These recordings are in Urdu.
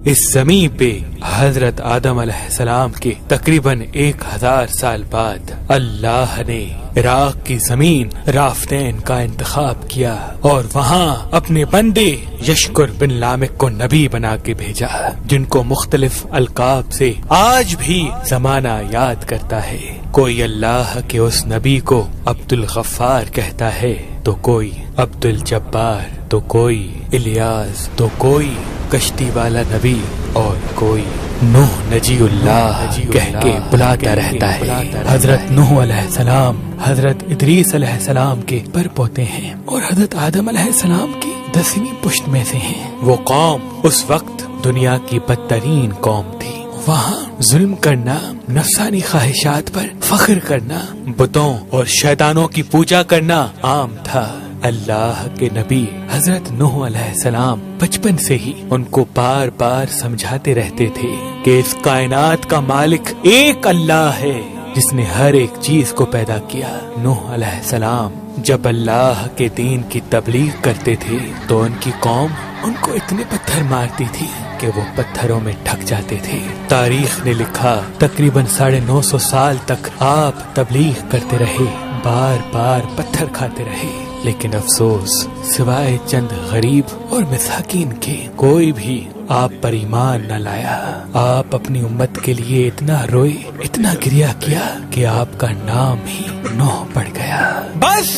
اس زمین پہ حضرت آدم علیہ السلام کے تقریباً 1000 سال بعد اللہ نے عراق کی زمین رافتین کا انتخاب کیا اور وہاں اپنے بندے یشکر بن لامک کو نبی بنا کے بھیجا، جن کو مختلف القاب سے آج بھی زمانہ یاد کرتا ہے۔ کوئی اللہ کے اس نبی کو عبد الغفار کہتا ہے، تو کوئی عبد الجبار، تو کوئی الیاس، تو کوئی کشتی والا نبی، اور کوئی نوح نجی اللہ کہہ کے بلاتا رہتا ہے۔ حضرت نوح علیہ السلام حضرت ادریس علیہ السلام کے پر پوتے ہیں اور حضرت آدم علیہ السلام کی 10ویں پشت میں سے ہیں۔ وہ قوم اس وقت دنیا کی بدترین قوم تھی۔ وہاں ظلم کرنا، نفسانی خواہشات پر فخر کرنا، بتوں اور شیطانوں کی پوجا کرنا عام تھا۔ اللہ کے نبی حضرت نوح علیہ السلام بچپن سے ہی ان کو بار بار سمجھاتے رہتے تھے کہ اس کائنات کا مالک ایک اللہ ہے جس نے ہر ایک چیز کو پیدا کیا۔ نوح علیہ السلام جب اللہ کے دین کی تبلیغ کرتے تھے تو ان کی قوم ان کو اتنے پتھر مارتی تھی کہ وہ پتھروں میں ڈھک جاتے تھے۔ تاریخ نے لکھا تقریباً 950 سال تک آپ تبلیغ کرتے رہے، بار بار پتھر کھاتے رہے، لیکن افسوس سوائے چند غریب اور مساکین کے کوئی بھی آپ پر ایمان نہ لایا۔ آپ اپنی امت کے لیے اتنا روئے، اتنا گریہ کیا کہ آپ کا نام ہی نوح پڑ گیا۔ بس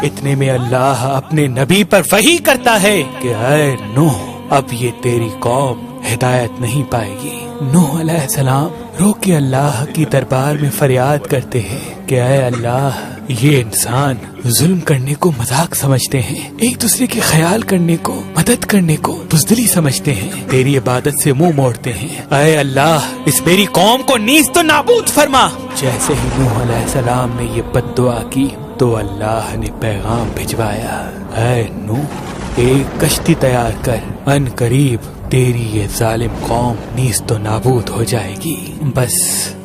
اتنے میں اللہ اپنے نبی پر وحی کرتا ہے کہ اے نوح، اب یہ تیری قوم ہدایت نہیں پائے گی۔ نوح علیہ السلام رو کے اللہ کی دربار میں فریاد کرتے ہیں کہ اے اللہ، یہ انسان ظلم کرنے کو مذاق سمجھتے ہیں، ایک دوسرے کے خیال کرنے کو، مدد کرنے کو بزدلی سمجھتے ہیں، تیری عبادت سے منہ موڑتے ہیں۔ اے اللہ، اس میری قوم کو نیز تو نابود فرما۔ جیسے ہی نوح علیہ السلام نے یہ بد دعا کی تو اللہ نے پیغام بھجوایا، اے نوح، ایک کشتی تیار کر، ان قریب تیری یہ ظالم قوم نیز تو نابود ہو جائے گی۔ بس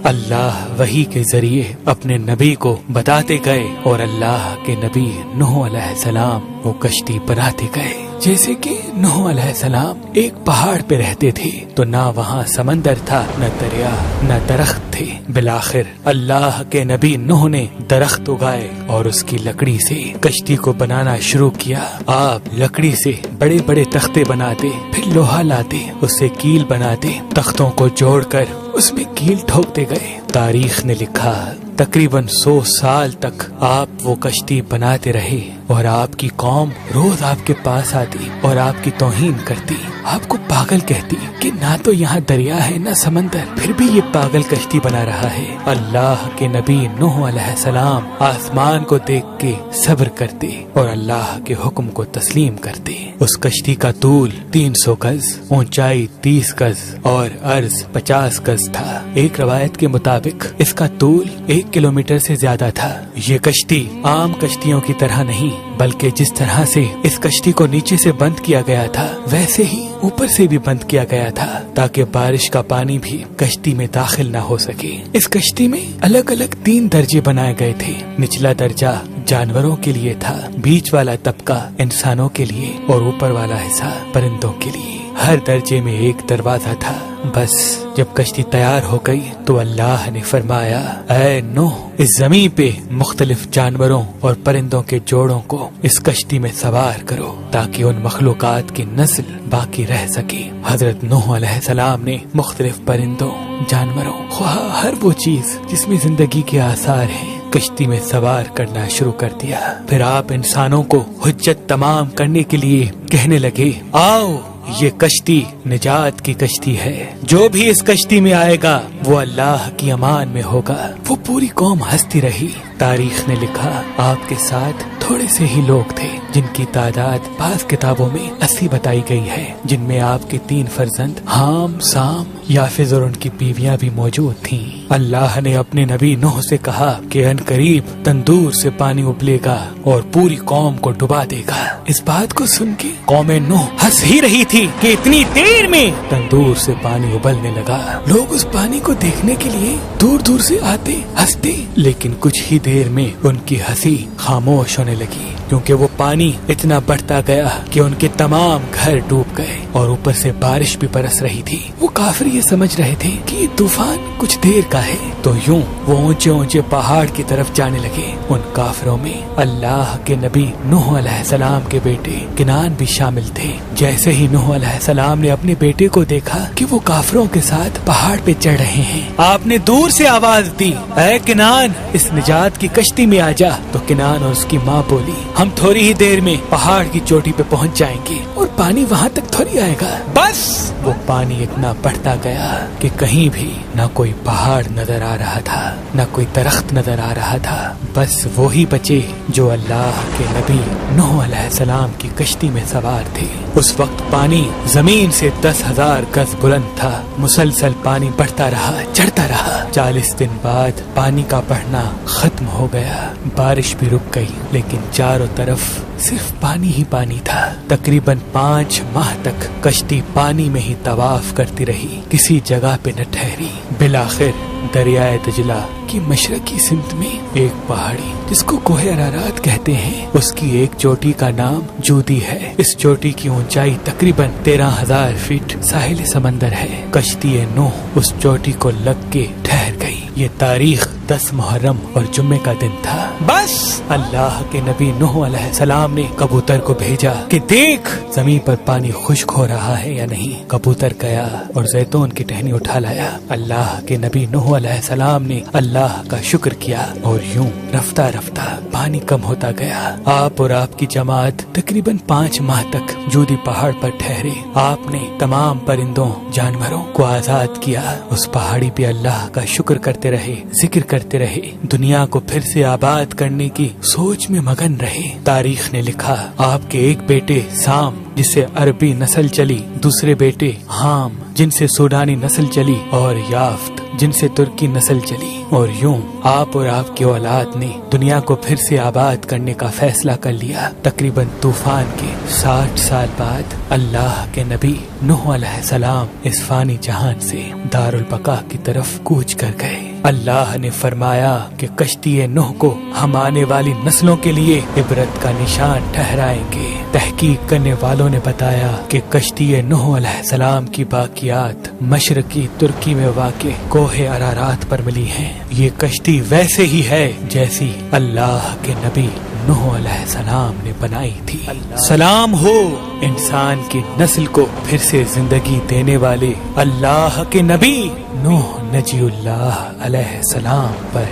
اللہ وحی کے ذریعے اپنے نبی کو بتاتے گئے اور اللہ کے نبی نوح علیہ السلام وہ کشتی بناتے گئے۔ جیسے کہ نوح علیہ السلام ایک پہاڑ پہ رہتے تھے تو نہ وہاں سمندر تھا، نہ دریا، نہ درخت تھے۔ بالآخر اللہ کے نبی نوح نے درخت اگائے اور اس کی لکڑی سے کشتی کو بنانا شروع کیا۔ آپ لکڑی سے بڑے بڑے تختے بناتے، پھر لوہا لاتے، اس سے کیل بناتے، تختوں کو جوڑ کر اس میں کیل ٹھوکتے گئے۔ تاریخ نے لکھا تقریباً 100 سال تک آپ وہ کشتی بناتے رہے اور آپ کی قوم روز آپ کے پاس آتی اور آپ کی توہین کرتی، آپ کو پاگل کہتی کہ نہ تو یہاں دریا ہے نہ سمندر، پھر بھی یہ پاگل کشتی بنا رہا ہے۔ اللہ کے نبی نوح علیہ السلام آسمان کو دیکھ کے صبر کرتے اور اللہ کے حکم کو تسلیم کرتے۔ اس کشتی کا طول 300 گز، اونچائی 30 گز اور عرض 50 گز تھا۔ ایک روایت کے مطابق اس کا طول 1 کلومیٹر سے زیادہ تھا۔ یہ کشتی عام کشتیوں کی طرح نہیں، بلکہ جس طرح سے اس کشتی کو نیچے سے بند کیا گیا تھا ویسے ہی اوپر سے بھی بند کیا گیا تھا تاکہ بارش کا پانی بھی کشتی میں داخل نہ ہو سکے۔ اس کشتی میں الگ الگ 3 درجے بنائے گئے تھے۔ نچلا درجہ جانوروں کے لیے تھا، بیچ والا طبقہ انسانوں کے لیے اور اوپر والا حصہ پرندوں کے لیے۔ ہر درجے میں ایک دروازہ تھا۔ بس جب کشتی تیار ہو گئی تو اللہ نے فرمایا، اے نوح، اس زمین پہ مختلف جانوروں اور پرندوں کے جوڑوں کو اس کشتی میں سوار کرو تاکہ ان مخلوقات کی نسل باقی رہ سکے۔ حضرت نوح علیہ السلام نے مختلف پرندوں، جانوروں، خواہ ہر وہ چیز جس میں زندگی کے آثار ہیں، کشتی میں سوار کرنا شروع کر دیا۔ پھر آپ انسانوں کو حجت تمام کرنے کے لیے کہنے لگے، آؤ، یہ کشتی نجات کی کشتی ہے، جو بھی اس کشتی میں آئے گا وہ اللہ کی امان میں ہوگا۔ وہ پوری قوم ہنستی رہی۔ تاریخ نے لکھا آپ کے ساتھ تھوڑے سے ہی لوگ تھے جن کی تعداد بعض کتابوں میں 80 بتائی گئی ہے، جن میں آپ کے 3 فرزند حام، سام، یافز اور ان کی بیویاں بھی موجود تھیں۔ اللہ نے اپنے نبی نوح سے کہا کہ ان قریب تندور سے پانی ابلے گا اور پوری قوم کو ڈبا دے گا۔ اس بات کو سن کے قوم نوح ہنس ہی رہی تھی کہ اتنی دیر میں تندور سے پانی ابلنے لگا۔ لوگ اس پانی کو دیکھنے کے لیے دور دور سے آتے، ہنستے، لیکن کچھ ہی دیر میں ان کی ہنسی خاموش ہونے لگی۔ کیونکہ وہ پانی اتنا بڑھتا گیا کہ ان کے تمام گھر ڈوب گئے اور اوپر سے بارش بھی برس رہی تھی۔ وہ کافر یہ سمجھ رہے تھے کہ یہ طوفان کچھ دیر کا ہے، تو یوں وہ اونچے اونچے پہاڑ کی طرف جانے لگے۔ ان کافروں میں اللہ کے نبی نوح علیہ السلام کے بیٹے کنعان بھی شامل تھے۔ جیسے ہی نوح علیہ السلام نے اپنے بیٹے کو دیکھا کہ وہ کافروں کے ساتھ پہاڑ پہ چڑھ رہے ہیں، آپ نے دور سے آواز دی، اے کنعان، اس نجات کی کشتی میں آ جا۔ تو کنعان اور اس کی ماں بولی، ہم تھوڑی ہی دیر میں پہاڑ کی چوٹی پہ پہنچ جائیں گے اور پانی وہاں تک تھوڑی آئے گا۔ بس وہ پانی اتنا بڑھتا گیا کہ کہیں بھی نہ کوئی پہاڑ نظر آ رہا تھا، نہ کوئی درخت نظر آ رہا تھا، بس وہی بچے جو اللہ کے نبی نوح علیہ السلام کی کشتی میں سوار تھے۔ اس وقت پانی زمین سے 10,000 گز بلند تھا، مسلسل پانی بڑھتا رہا، چڑھتا رہا۔ 40 دن بعد پانی کا بڑھنا ختم ہو گیا، بارش بھی رک گئی، لیکن چاروں طرف صرف پانی ہی پانی تھا۔ تقریباً 5 ماہ تک کشتی پانی میں ہی طواف کرتی رہی، کسی جگہ پہ نہ ٹھہری۔ بالآخر دریائے دجلہ کی مشرقی سمت میں ایک پہاڑی جس کو کوہ ارارات کہتے ہیں، اس کی ایک چوٹی کا نام جودی ہے۔ اس چوٹی کی اونچائی تقریباً 13,000 فٹ ساحل سمندر ہے۔ کشتی نوح اس چوٹی کو لگ کے ٹھہر گئی۔ یہ تاریخ 10 محرم اور جمعے کا دن تھا۔ بس اللہ کے نبی نوح علیہ السلام نے کبوتر کو بھیجا کہ دیکھ زمین پر پانی خشک ہو رہا ہے یا نہیں۔ کبوتر گیا اور زیتون کی ٹہنی اٹھا لایا۔ اللہ کے نبی نوح علیہ السلام نے اللہ کا شکر کیا اور یوں رفتہ رفتہ پانی کم ہوتا گیا۔ آپ اور آپ کی جماعت تقریباً 5 ماہ تک جودی پہاڑ پر ٹھہرے۔ آپ نے تمام پرندوں جانوروں کو آزاد کیا۔ اس پہاڑی پہ اللہ کا شکر کرتے رہے، ذکر کرتے رہے، دنیا کو پھر سے آباد کرنے کی سوچ میں مگن رہے۔ تاریخ نے لکھا آپ کے ایک بیٹے سام جس سے عربی نسل چلی، دوسرے بیٹے حام جن سے سوڈانی نسل چلی، اور یافت جن سے ترکی نسل چلی، اور یوں آپ اور آپ کی اولاد نے دنیا کو پھر سے آباد کرنے کا فیصلہ کر لیا۔ تقریباً طوفان کے 60 سال بعد اللہ کے نبی نوح علیہ السلام اس فانی جہان سے دار البقا کی طرف کوچ کر گئے۔ اللہ نے فرمایا کہ کشتی نوح کو ہم آنے والی نسلوں کے لیے عبرت کا نشان ٹھہرائیں گے۔ تحقیق کرنے والوں نے بتایا کہ کشتی نوح علیہ السلام کی باقیات مشرقی ترکی میں واقع کوہ ارارات پر ملی ہیں۔ یہ کشتی ویسے ہی ہے جیسی اللہ کے نبی نوح علیہ السلام نے بنائی تھی۔ سلام ہو انسان کی نسل کو پھر سے زندگی دینے والے اللہ کے نبی نوح نجی اللہ علیہ السلام پر۔